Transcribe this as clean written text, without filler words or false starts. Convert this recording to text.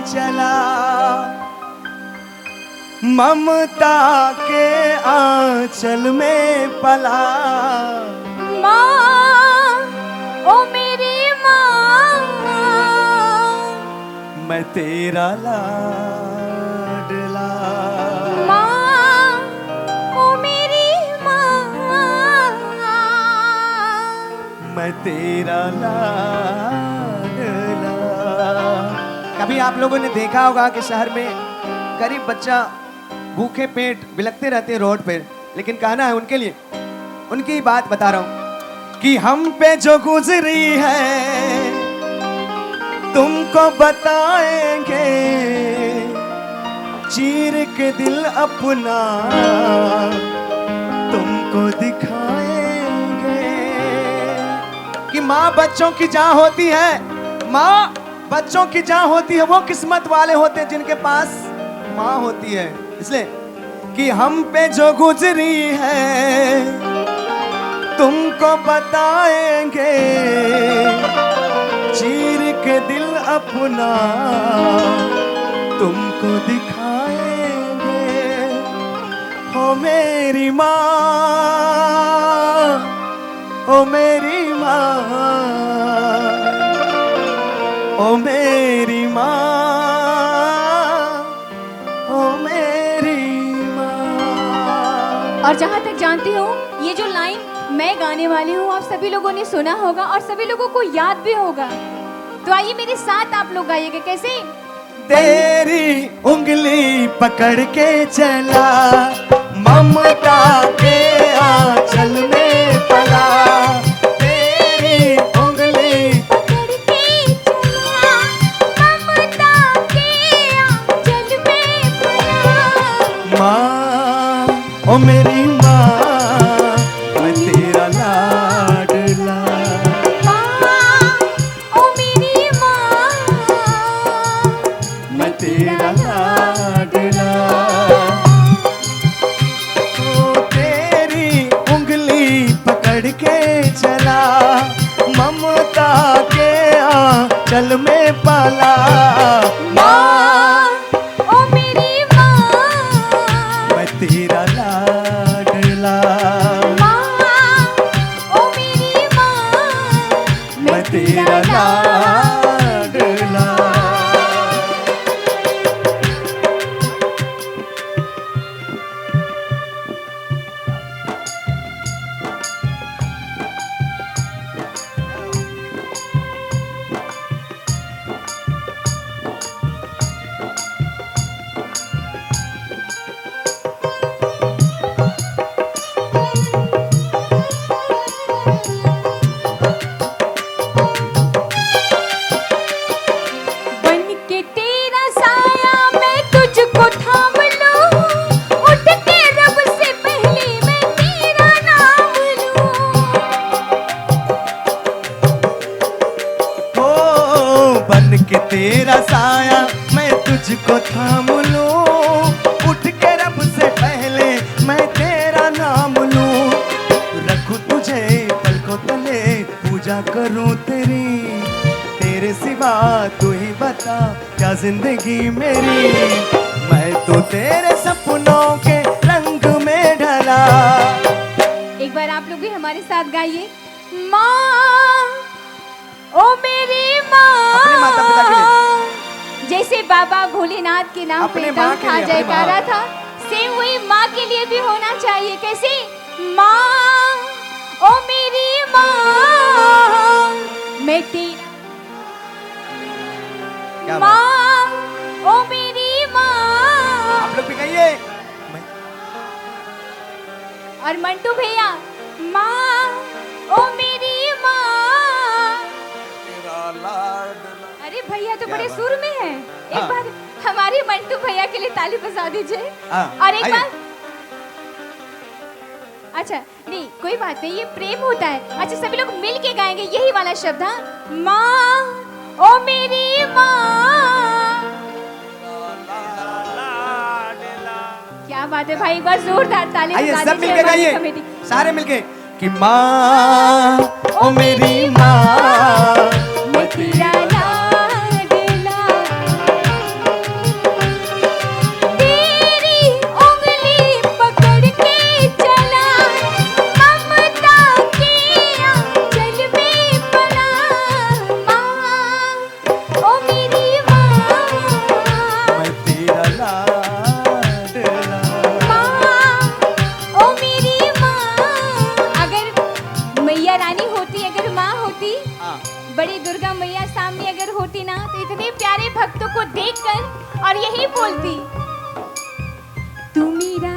चला, ममता के आंचल में पला। माँ, ओ मेरी माँ, मैं तेरा लाडला। माँ, ओ मेरी माँ, मैं तेरा लाडला। कभी आप लोगों ने देखा होगा कि शहर में गरीब बच्चा भूखे पेट बिलखते रहते हैं रोड पे, लेकिन कहना है उनके लिए, उनकी बात बता रहा हूं कि हम पे जो गुजरी है तुमको बताएंगे, चीर के दिल अपना तुमको दिखाएंगे। कि माँ बच्चों की जान होती है, माँ बच्चों की जान होती है, वो किस्मत वाले होते हैं जिनके पास माँ होती है। इसलिए कि हम पे जो गुजरी है तुमको बताएंगे, चीर के दिल अपना तुमको दिखाएंगे। हो मेरी माँ, ओ मेरी माँ, ओ मेरी माँ, ओ मेरी माँ। और जहाँ तक जानती हूँ ये जो लाइन मैं गाने वाली हूँ आप सभी लोगों ने सुना होगा और सभी लोगों को याद भी होगा। तो आइए मेरे साथ आप लोग गाइएगा। कैसे? तेरी उंगली पकड़ के चला, ममता के आंचल में पला। तेरी उंगली पकड़ के चला, ममता के आंचल में पला। माँ, ओ मेरी माँ, मैं तेरा लाडला। माँ, ओ मेरी माँ, मैं तेरा लाडला। ओ तेरी उंगली पकड़ के चला, ममता के आंचल में पाला। माँ, ओ मेरी माँ, मैं तेरा लाडला। माँ, ओ मेरी माँ, मैं तेरा लाडला। बन के तेरा साया मैं तुझको थाम लूं, उठ के रब से पहले मैं तेरा नाम लूं। ओ बन के तेरा साया मैं तुझको थाम लूं, उठ के रब से पहले मैं तेरा नाम लूं। रखूं तुझे पलकों तले, पूजा करूं तेरी, तेरे सिवा तू ही बता क्या जिंदगी मेरी। मैं तो तेरे सपनों के रंग में ढला। एक बार आप लोग भी हमारे साथ गाइए। माँ, ओ मेरी अपने माता पिता के माँ, जैसे बाबा भोलेनाथ के नाम अपने पे माँ दम के था लिए, अपने जयकारा माँ। था, सेम वही माँ के लिए भी होना चाहिए। कैसे? माँ, ओ मेरी माँ, मैं तेरा। क्या बात? माँ, ओ मेरी माँ। आप लोग भी कहिए। और मंटू भैया, माँ, ओ मेरी माँ। तेरा लाडला। अरे भैया तो क्या बड़े बात? सुर में हैं। एक हाँ। बार हमारे मंटू भैया के लिए ताली बजा दीजिए। हाँ, और एक आइए। बार, अच्छा नहीं कोई बात नहीं, ये प्रेम होता है। अच्छा सभी लोग मिल के गाएंगे यही वाला शब्द। हाँ, माँ, ओ मेरी माँ। क्या बात है भाई, एक बार जोरदार ताली आइए बजा सब दीजिए मिलके हमारी गाइए, कमेटी। सारे मिलके कि माँ, ओ मेरी माँ, मैं तेरा लाडला। देखकर और यही बोलती, तू मेरा